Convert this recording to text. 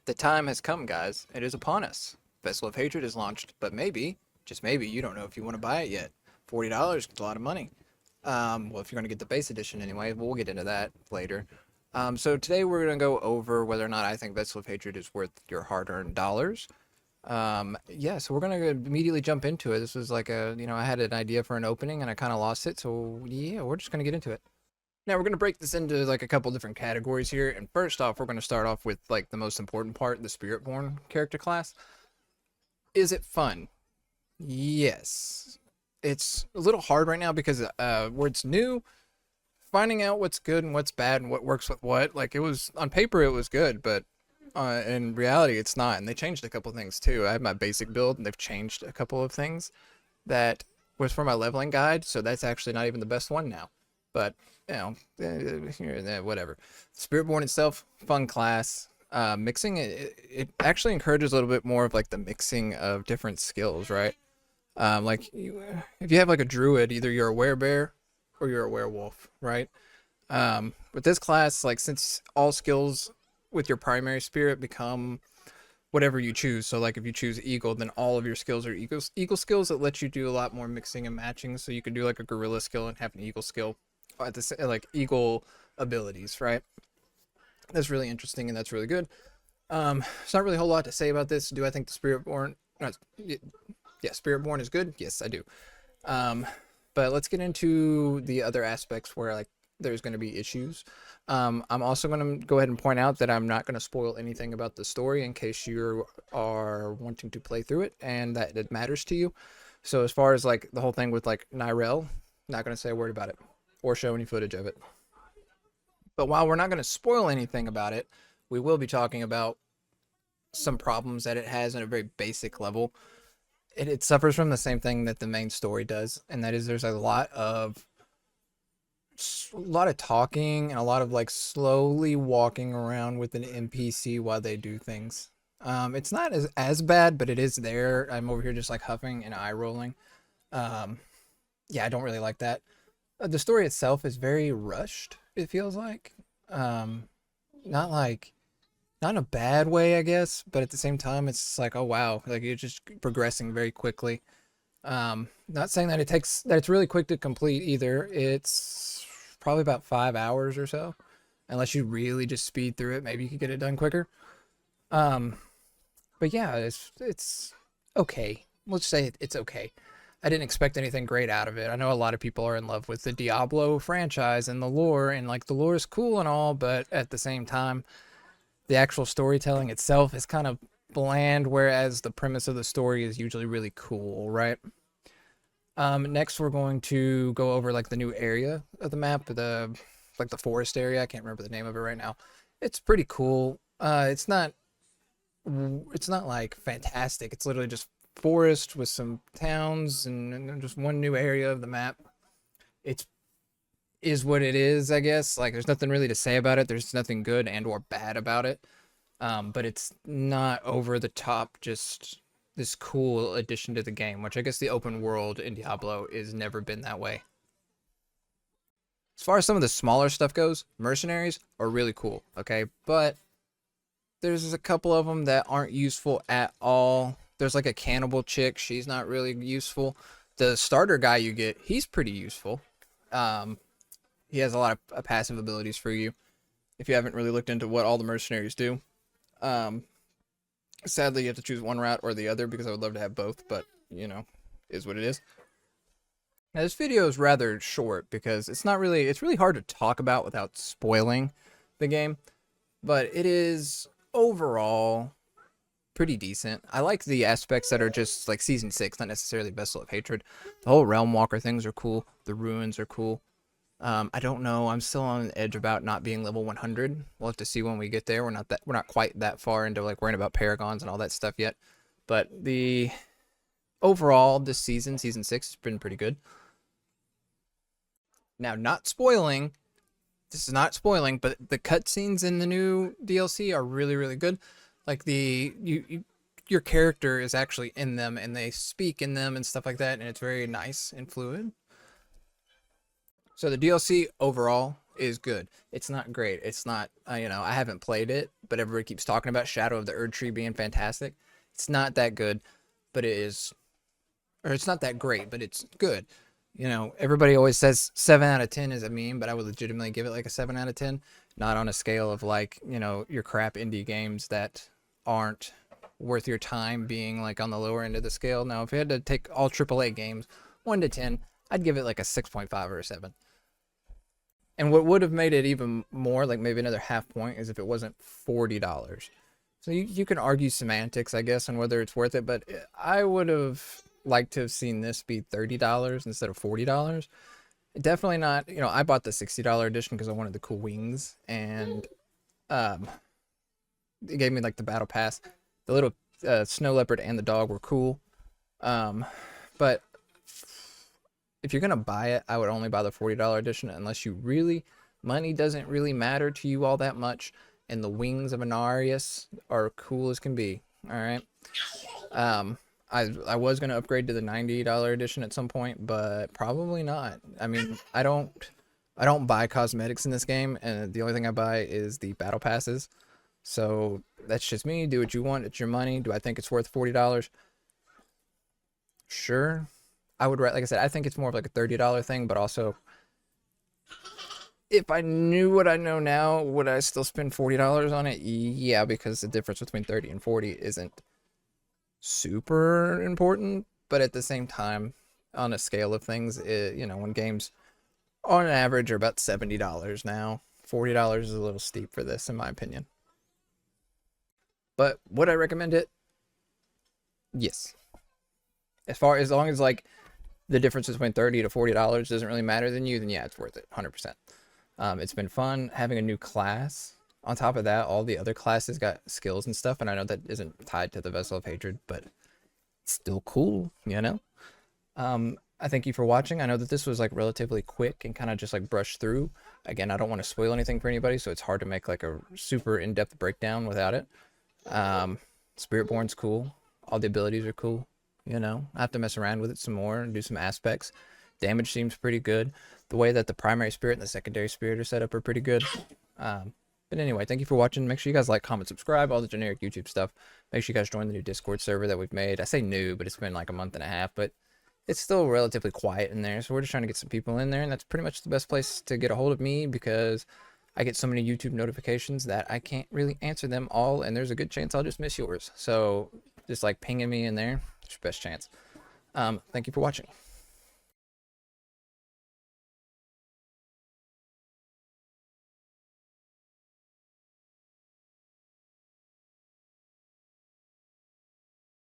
The time has come, guys. It is upon us. Vessel of Hatred is launched, but maybe, just maybe, you don't know if you want to buy it yet. $40 is a lot of money. Well, if you're going to get the base edition anyway, we'll get into that later. So today we're going to go over whether or not I think Vessel of Hatred is worth your hard-earned dollars. Yeah, so we're going to immediately jump into it. This was like I had an idea for an opening and I kind of lost it. So yeah, we're just going to get into it. Now we're going to break this into like a couple different categories here. And first off, we're going to start off with like the most important part, the Spiritborn character class. Is it fun? Yes. It's a little hard right now because where it's new, finding out what's good and what's bad and what works with what. Like it was on paper, it was good, but in reality, it's not. And they changed a couple things too. I had my basic build, and they've changed a couple of things that was for my leveling guide. So that's actually not even the best one now. But whatever. Spiritborn itself, fun class. Mixing it actually encourages a little bit more of like the mixing of different skills, right? If you have like a druid, either you're a werebear or you're a werewolf, right? With this class, like since all skills with your primary spirit become whatever you choose. So like if you choose eagle, then all of your skills are eagle skills that let you do a lot more mixing and matching. So you could do like a gorilla skill and have an eagle skill at the like eagle abilities, right? That's really interesting and that's really good. It's not really a whole lot to say about this. Do I think the Spiritborn? Yeah, Spiritborn is good. Yes, I do. But let's get into the other aspects where like there's going to be issues. I'm also going to go ahead and point out that I'm not going to spoil anything about the story in case you are wanting to play through it and that it matters to you. So as far as like the whole thing with like Nyrel, not going to say a word about it or show any footage of it. But while we're not going to spoil anything about it, we will be talking about some problems that it has on a very basic level. It suffers from the same thing that the main story does, and that is there's a lot of talking and a lot of like slowly walking around with an NPC while they do things. It's not as bad, but it is there. I'm over here just like huffing and eye rolling. Yeah, I don't really like that. The story itself is very rushed, it feels like. Not in a bad way, I guess, but at the same time, it's like, oh wow, like you're just progressing very quickly. Not saying that it's really quick to complete either. It's probably about 5 hours or so, unless you really just speed through it. Maybe you could get it done quicker. But yeah, it's okay. Let's say it's okay. I didn't expect anything great out of it. I know a lot of people are in love with the Diablo franchise and the lore, and like the lore is cool and all, but at the same time, the actual storytelling itself is kind of bland, whereas the premise of the story is usually really cool, right? Next, we're going to go over like the new area of the map, the forest area. I can't remember the name of it right now. It's pretty cool. It's not like fantastic. It's literally just forest with some towns and just one new area of the map. It is what it is, I guess. Like there's nothing really to say about it. There's nothing good and or bad about it. But it's not over the top, just this cool addition to the game, which I guess the open world in Diablo is never been that way. As far as some of the smaller stuff goes, mercenaries are really cool, okay? But there's a couple of them that aren't useful at all. There's like a cannibal chick. She's not really useful. The starter guy you get, he's pretty useful. He has a lot of passive abilities for you if you haven't really looked into what all the mercenaries do. Sadly, you have to choose one route or the other because I would love to have both, but, is what it is. Now, this video is rather short because it's really hard to talk about without spoiling the game, but it is overall pretty decent. I like the aspects that are just like Season 6, not necessarily Vessel of Hatred. The whole Realm Walker things are cool. The ruins are cool. I don't know. I'm still on the edge about not being level 100. We'll have to see when we get there. We're not quite that far into like worrying about paragons and all that stuff yet. But the overall this season 6 has been pretty good. Now, not spoiling. This is not spoiling, but the cutscenes in the new DLC are really, really good. Like your character is actually in them and they speak in them and stuff like that, and it's very nice and fluid. So the DLC overall is good. It's not great. It's not, you know, I haven't played it, but everybody keeps talking about Shadow of the Erd Tree being fantastic. It's not that good, but it is, or it's not that great, but it's good. You know, everybody always says 7 out of 10 is a meme, but I would legitimately give it like a 7 out of 10, not on a scale of like, you know, your crap indie games that aren't worth your time being like on the lower end of the scale. Now, if you had to take all AAA games 1 to 10, I'd give it like a 6.5 or a 7. And what would have made it even more, like maybe another half point, is if it wasn't $40. So you can argue semantics, I guess, on whether it's worth it, but I would have liked to have seen this be $30 instead of $40. Definitely not, you know, I bought the $60 edition because I wanted the cool wings, and it gave me like the battle pass. The little snow leopard and the dog were cool. But if you're gonna buy it, I would only buy the $40 edition unless you really, money doesn't really matter to you all that much, and the wings of Anarius are cool as can be. All right. I was gonna upgrade to the $90 edition at some point, but probably not. I mean, I don't buy cosmetics in this game, and the only thing I buy is the battle passes. So that's just me. Do what you want. It's your money. Do I think it's worth $40? Sure. I would, like I said, I think it's more of like a $30 thing, but also if I knew what I know now, would I still spend $40 on it? Yeah, because the difference between 30 and 40 isn't super important, but at the same time, on a scale of things, you know, when games on average are about $70 now, $40 is a little steep for this, in my opinion. But would I recommend it? Yes. As long as like the difference between $30 to $40 doesn't really matter then yeah, it's worth it, 100%. It's been fun having a new class. On top of that, all the other classes got skills and stuff, and I know that isn't tied to the Vessel of Hatred, but it's still cool, you know? I thank you for watching. I know that this was like relatively quick and kind of just like brushed through. Again, I don't want to spoil anything for anybody, so it's hard to make like a super in-depth breakdown without it. Spiritborn's cool. All the abilities are cool. You know, I have to mess around with it some more and do some aspects. Damage seems pretty good. The way that the primary spirit and the secondary spirit are set up are pretty good. But anyway, thank you for watching. Make sure you guys like, comment, subscribe, all the generic YouTube stuff. Make sure you guys join the new Discord server that we've made. I say new, but it's been like a month and a half, but it's still relatively quiet in there. So we're just trying to get some people in there, and that's pretty much the best place to get a hold of me because I get so many YouTube notifications that I can't really answer them all, and there's a good chance I'll just miss yours. So just like pinging me in there, it's your best chance. Thank you for watching.